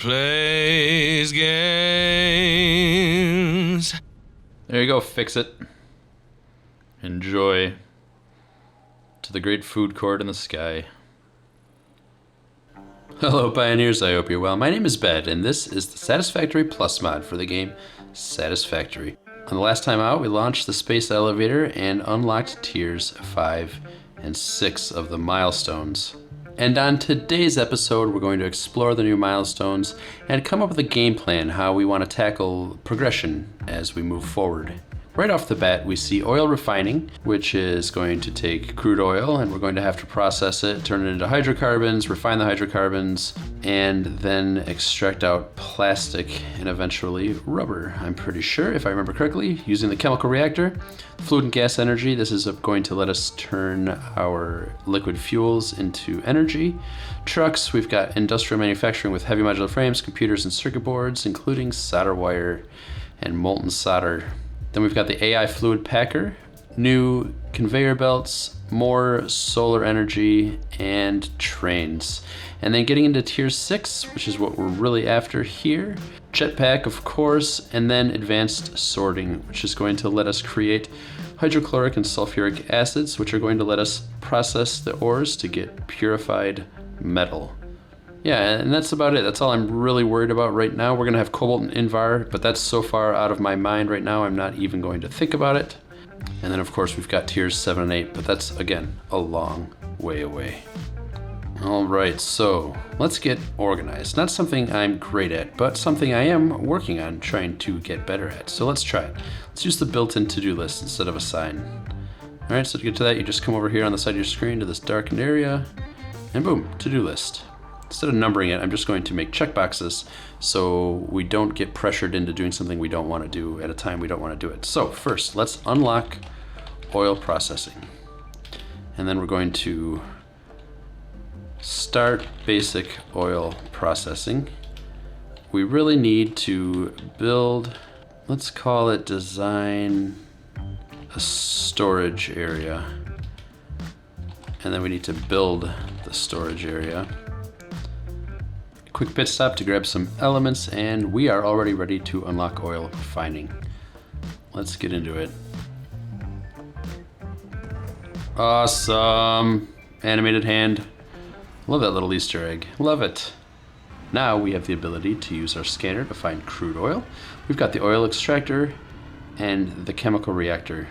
plays games. There you go, fix it. Enjoy. To the great food court in the sky. Hello Pioneers, I hope you're well. My name is Ben, and this is the Satisfactory Plus mod for the game Satisfactory. On the last time out, we launched the space elevator and unlocked tiers 5 and 6 of the milestones. And on today's episode, we're going to explore the new milestones and come up with a game plan how we want to tackle progression as we move forward. Right off the bat, we see oil refining, which is going to take crude oil and we're going to have to process it, turn it into hydrocarbons, refine the hydrocarbons, and then extract out plastic and eventually rubber, I'm pretty sure, if I remember correctly, using the chemical reactor. Fluid and gas energy, this is going to let us turn our liquid fuels into energy. Trucks, we've got industrial manufacturing with heavy modular frames, computers, and circuit boards, including solder wire and molten solder. Then we've got the AI fluid packer, new conveyor belts, more solar energy, and trains. And then getting into tier 6, which is what we're really after here. Jetpack, of course, and then advanced sorting, which is going to let us create hydrochloric and sulfuric acids, which are going to let us process the ores to get purified metal. Yeah, and that's about it. That's all I'm really worried about right now. We're gonna have cobalt and invar, but that's so far out of my mind right now, I'm not even going to think about it. And then of course we've got tiers 7 and 8, but that's, again, a long way away. All right, so let's get organized. Not something I'm great at, but something I am working on trying to get better at. So let's try it. Let's use the built-in to-do list instead of a sign. All right, so to get to that, you just come over here on the side of your screen to this darkened area, and boom, to-do list. Instead of numbering it, I'm just going to make checkboxes so we don't get pressured into doing something we don't want to do at a time we don't want to do it. So first, let's unlock oil processing. And then we're going to start basic oil processing. We really need to build, let's call it design a storage area. And then we need to build the storage area. Quick pit stop to grab some elements, and we are already ready to unlock oil refining. Let's get into it. Awesome! Animated hand. Love that little Easter egg. Love it. Now we have the ability to use our scanner to find crude oil. We've got the oil extractor and the chemical reactor.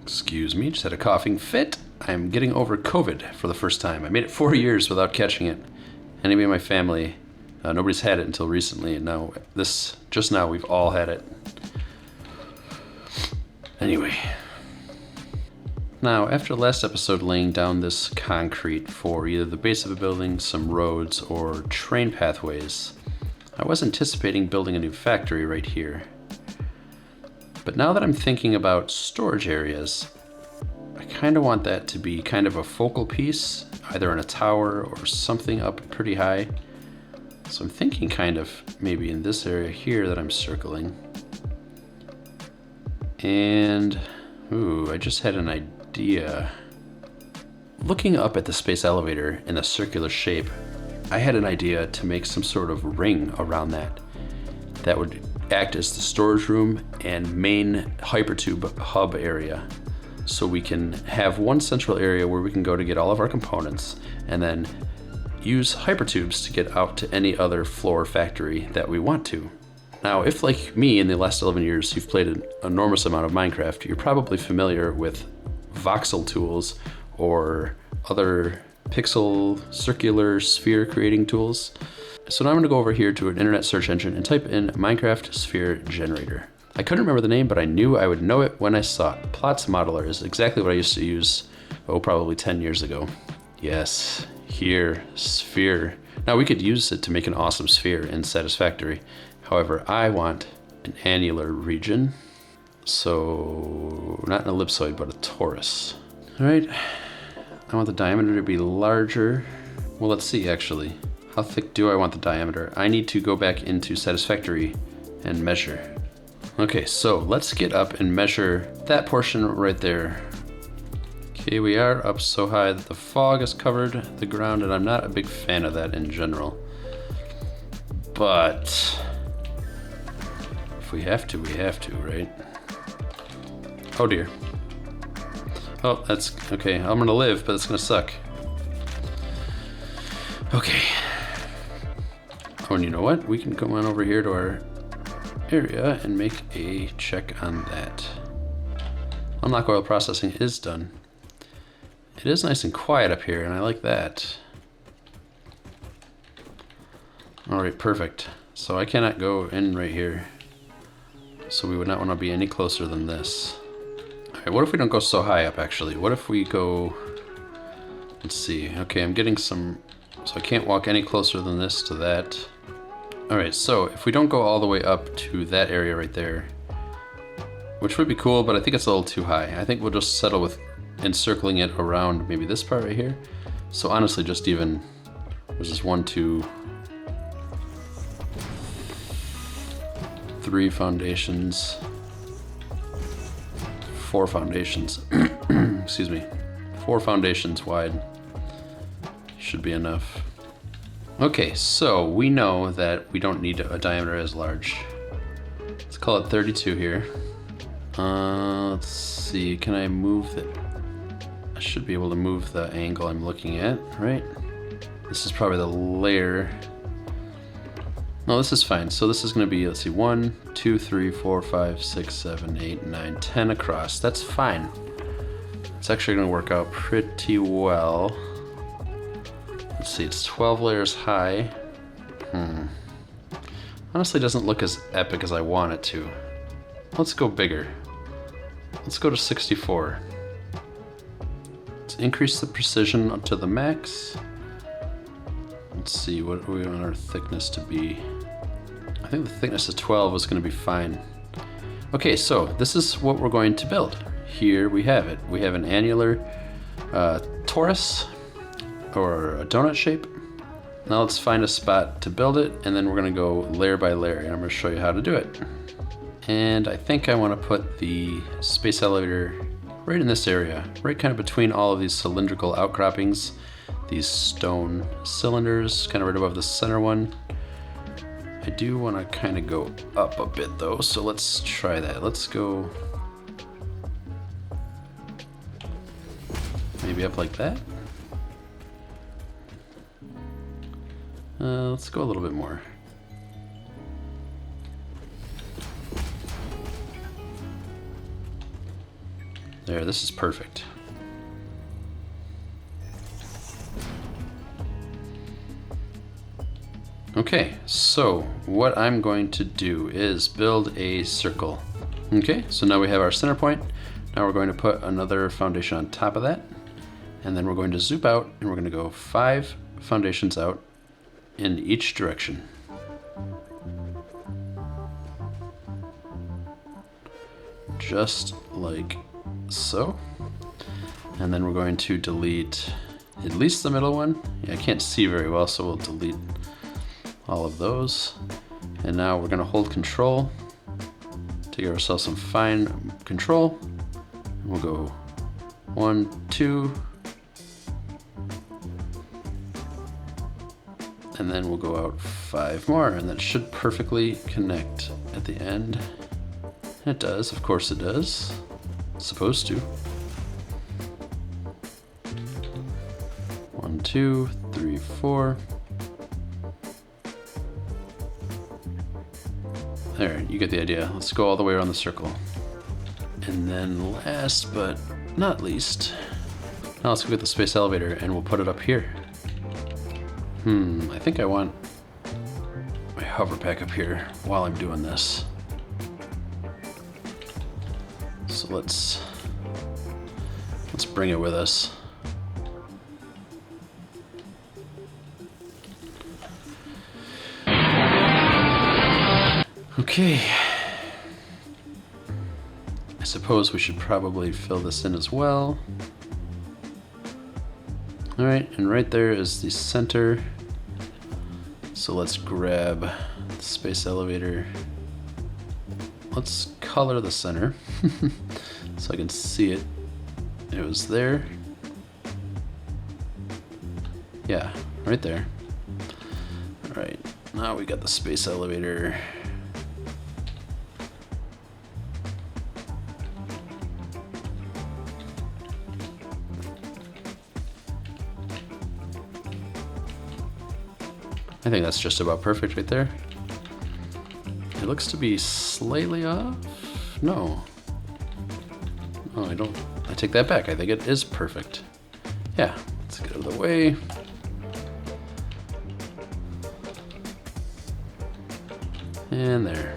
Excuse me, just had a coughing fit. I'm getting over COVID for the first time. I made it 4 years without catching it. Anybody in my family, nobody's had it until recently, and now just now we've all had it. Anyway. Now, after last episode laying down this concrete for either the base of a building, some roads, or train pathways, I was anticipating building a new factory right here. But now that I'm thinking about storage areas, I kind of want that to be kind of a focal piece, either in a tower or something up pretty high. So I'm thinking kind of maybe in this area here that I'm circling. And, ooh, I just had an idea. Looking up at the space elevator in a circular shape, I had an idea to make some sort of ring around that. That would act as the storage room and main hypertube hub area. So we can have one central area where we can go to get all of our components and then use hypertubes to get out to any other floor factory that we want to. Now, if like me in the last 11 years, you've played an enormous amount of Minecraft, you're probably familiar with voxel tools or other pixel circular sphere creating tools. So now I'm gonna go over here to an internet search engine and type in Minecraft sphere generator. I couldn't remember the name, but I knew I would know it when I saw it. Plots Modeler is exactly what I used to use, probably 10 years ago. Yes, here, sphere. Now we could use it to make an awesome sphere in Satisfactory. However, I want an annular region. So, not an ellipsoid, but a torus. All right, I want the diameter to be larger. Well, let's see actually. How thick do I want the diameter? I need to go back into Satisfactory and measure. Okay, so let's get up and measure that portion right there. Okay, we are up so high that the fog has covered the ground, and I'm not a big fan of that in general. but if we have to, we have to, right? Oh dear. Oh, that's okay. I'm gonna live, but it's gonna suck. Okay. Oh, and you know what? We can come on over here to our area and make a check on that. Unlock oil processing is done. It is nice and quiet up here, and I like that. All right, perfect. So I cannot go in right here. So we would not want to be any closer than this. All right, what if we don't go so high up, actually? What if we go, let's see. Okay, I'm getting some, so I can't walk any closer than this to that. All right, so if we don't go all the way up to that area right there, which would be cool, but I think it's a little too high. I think we'll just settle with encircling it around maybe this part right here. So honestly, just even, there's just 1, 2, 3 foundations, 4 foundations, excuse me, 4 foundations wide should be enough. Okay, so we know that we don't need a diameter as large. Let's call it 32 here. Let's see, can I move it? I should be able to move the angle I'm looking at, right? This is probably the layer. No, this is fine. So this is gonna be, let's see, 1, 2, 3, 4, 5, 6, 7, 8, 9, 10 across. That's fine. It's actually gonna work out pretty well. Let's see, it's 12 layers high. Honestly, doesn't look as epic as I want it to. Let's go bigger. Let's go to 64. Let's increase the precision up to the max. Let's see, what do we want our thickness to be? I think the thickness of 12 is going to be fine. Okay, so this is what we're going to build. Here we have it. We have an annular torus, or a donut shape. Now let's find a spot to build it, and then we're going to go layer by layer, and I'm going to show you how to do it. And I think I want to put the space elevator right in this area, right kind of between all of these cylindrical outcroppings, these stone cylinders, kind of right above the center one. I do want to kind of go up a bit though, so let's try that. Let's go maybe up like that. Let's go a little bit more. There, this is perfect. Okay, so what I'm going to do is build a circle. Okay, so now we have our center point. Now we're going to put another foundation on top of that. And then we're going to zoom out and we're going to go 5 foundations out in each direction. Just like so. And then we're going to delete at least the middle one. Yeah, I can't see very well, so we'll delete all of those. And now we're going to hold control to give ourselves some fine control. And we'll go 1, 2, and then we'll go out 5 more, and that should perfectly connect at the end. It does, of course it does. It's supposed to. 1, 2, 3, 4. There, you get the idea. Let's go all the way around the circle. And then last but not least, now let's go get the space elevator and we'll put it up here. I think I want my hover pack up here while I'm doing this. So let's bring it with us. Okay. I suppose we should probably fill this in as well. All right, and right there is the center. So let's grab the space elevator. Let's color the center so I can see it. It was there. Yeah, right there. All right, now we got the space elevator. I think that's just about perfect right there. It looks to be slightly off. No. Oh, I take that back. I think it is perfect. Yeah, let's get out of the way. And there.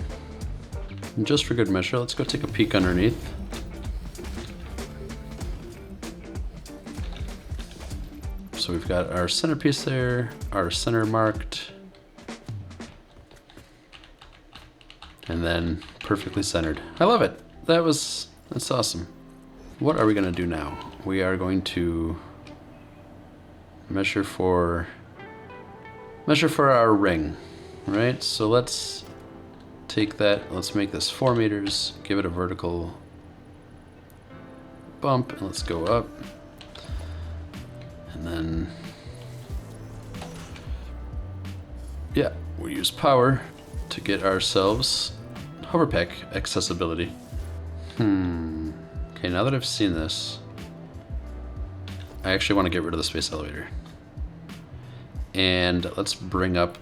And just for good measure, let's go take a peek underneath. So we've got our centerpiece there, our center marked, and then perfectly centered. I love it. That's awesome. What are we gonna do now? We are going to measure for our ring, right? So let's take that, let's make this 4 meters, give it a vertical bump, and let's go up. And then, yeah, we use power to get ourselves hover pack accessibility. Okay, now that I've seen this, I actually want to get rid of the space elevator. And let's bring up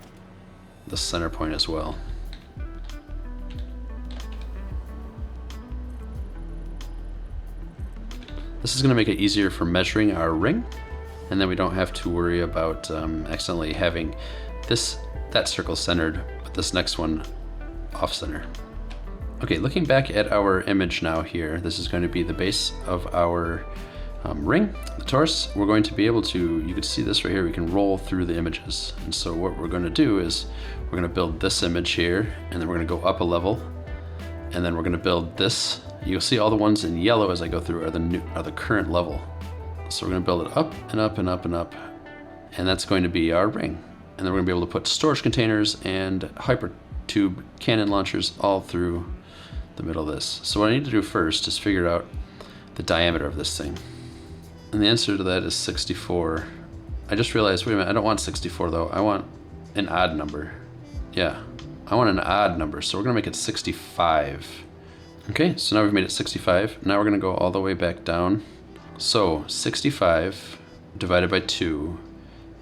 the center point as well. This is going to make it easier for measuring our ring, and then we don't have to worry about accidentally having that circle centered, but this next one off center. Okay, looking back at our image now here, this is going to be the base of our ring, the torus. We're going to be able to, you can see this right here, we can roll through the images. And so what we're going to do is we're going to build this image here, and then we're going to go up a level, and then we're going to build this. You'll see all the ones in yellow as I go through are the current level. So we're going to build it up and up and up and up, and that's going to be our ring. And then we're going to be able to put storage containers and hyper tube cannon launchers all through the middle of this. So what I need to do first is figure out the diameter of this thing. And the answer to that is 64. I just realized, wait a minute, I don't want 64 though. I want an odd number. Yeah, I want an odd number. So we're going to make it 65. Okay, so now we've made it 65. Now we're going to go all the way back down. So 65 divided by 2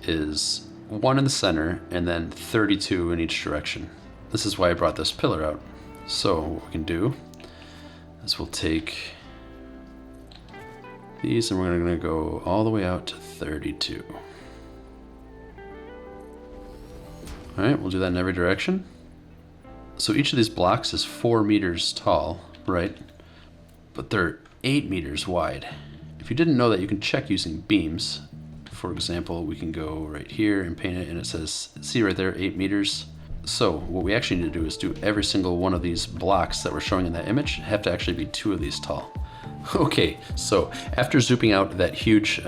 is 1 in the center and then 32 in each direction. This is why I brought this pillar out. So what we can do is we'll take these and we're going to go all the way out to 32. All right, we'll do that in every direction. So each of these blocks is 4 meters tall, right? But they're 8 meters wide. If you didn't know that, you can check using beams. For example, we can go right here and paint it, and it says, see right there, 8 meters. So what we actually need to do is do every single one of these blocks that we're showing in that image have to actually be 2 of these tall. Okay, so after zooming out that huge,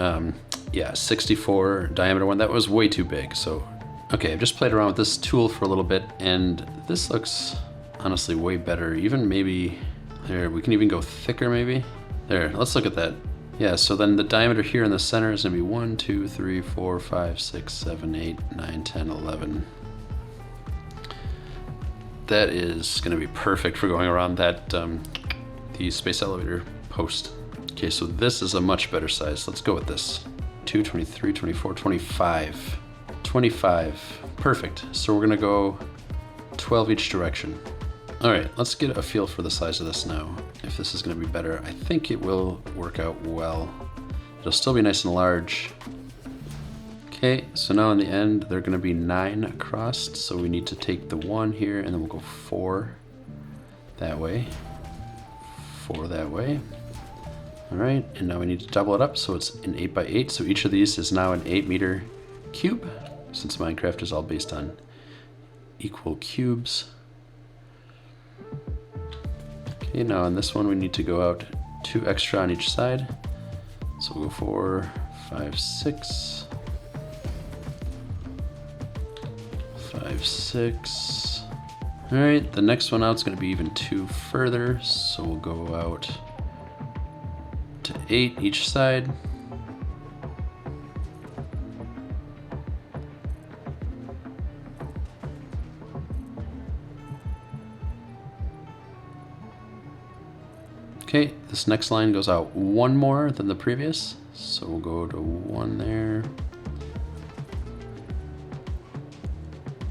64 diameter one, that was way too big. So, okay, I've just played around with this tool for a little bit, and this looks honestly way better. Even maybe, there, we can even go thicker maybe. There, let's look at that. Yeah, so then the diameter here in the center is gonna be 1, 2, 3, 4, 5, 6, 7, 8, 9, 10, 11. That is gonna be perfect for going around that, the space elevator post. Okay, so this is a much better size. Let's go with this. 2, 23, 24, 25. 25, perfect. So we're gonna go 12 each direction. All right, let's get a feel for the size of this now. If this is gonna be better, I think it will work out well. It'll still be nice and large. Okay, so now in the end, they're gonna be 9 across. So we need to take the 1 here and then we'll go 4 that way, 4 that way. All right, and now we need to double it up so it's an 8 by 8. So each of these is now an 8 meter cube, since Minecraft is all based on equal cubes. Okay, now on this one we need to go out 2 extra on each side. So we'll go 4, 5, 6. 5, 6. All right, the next one out is going to be even 2 further. So we'll go out to 8 each side. Okay, this next line goes out one more than the previous. So we'll go to one there.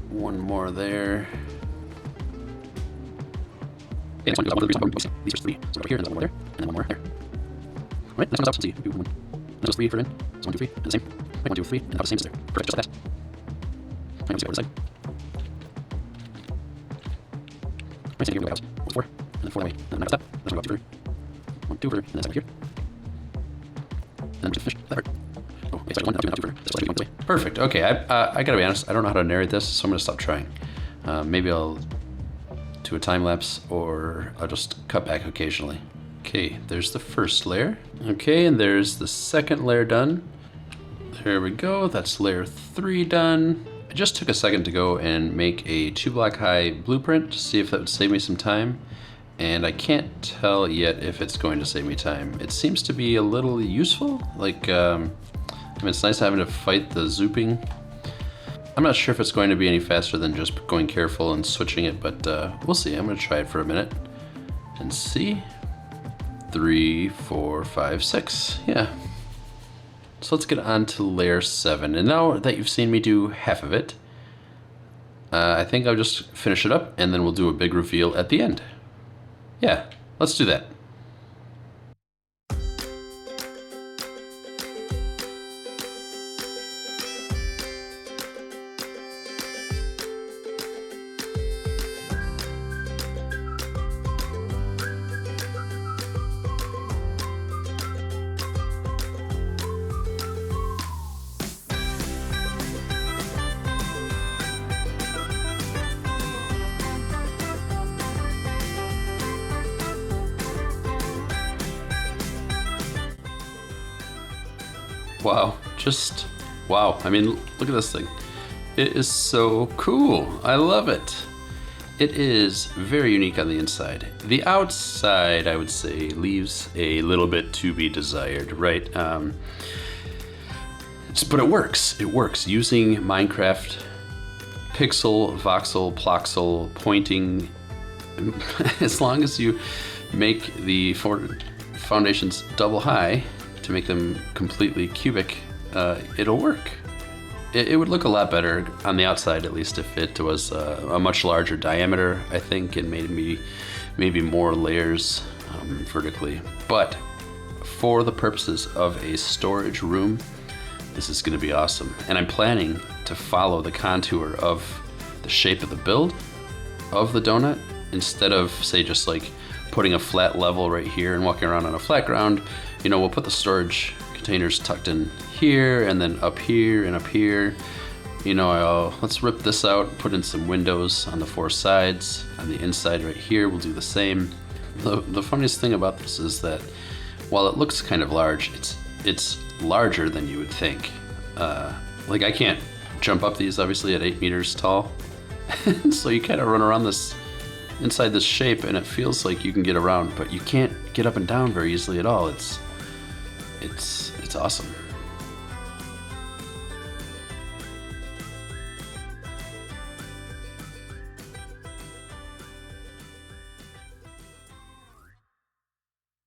One more there. Okay, next one goes out one of the these are three. So over here, and then one more there, and then one more there. All right, next one's out. Let's see. Do one. Next goes three for in. So 1, 2, 3, and the same. Right, 1, 2, 3, and about the same as there. Perfect, just like that. Right, let's go to the side. Right, same here, we'll go out. 4, and then 4 that way. And then next step. Let's go up 2 further. 1, 2 further, and then 2 here. And then we'll just finish that part. Oh, okay, sorry, 1, now 2, now 2 further. That's what I do, 1 way. Perfect. Okay, I gotta be honest. I don't know how to narrate this, so I'm gonna stop trying. Maybe I'll do a time lapse, or I'll just cut back occasionally. Okay, there's the first layer. Okay, and there's the second layer done. There we go. That's layer 3 done. I just took a second to go and make a 2-block high blueprint to see if that would save me some time. And I can't tell yet if it's going to save me time. It seems to be a little useful. Like, I mean, it's nice having to fight the zooping. I'm not sure if it's going to be any faster than just going careful and switching it, but we'll see. I'm gonna try it for a minute and see. 3, 4, 5, 6, yeah. So let's get on to layer 7. And now that you've seen me do half of it, I think I'll just finish it up and then we'll do a big reveal at the end. Yeah, let's do that. Wow, just wow. I mean, look at this thing. It is so cool. I love it. It is very unique on the inside. The outside, I would say, leaves a little bit to be desired, right? But it works. It works using Minecraft pixel, voxel, ploxel, pointing. As long as you make the foundations double high, to make them completely cubic, it'll work. It would look a lot better on the outside, at least, if it was a much larger diameter, I think, and maybe more layers vertically. But for the purposes of a storage room, this is going to be awesome. And I'm planning to follow the contour of the shape of the build of the donut, instead of, say, just like putting a flat level right here and walking around on a flat ground. You know, we'll put the storage containers tucked in here and then up here and up here. You know, let's rip this out, put in some windows on the 4 sides. On the inside right here, we'll do the same. The funniest thing about this is that while it looks kind of large, it's larger than you would think. Like, I can't jump up these, obviously, at 8 meters tall. So you kind of run around this inside this shape, and it feels like you can get around, but you can't get up and down very easily at all. It's awesome.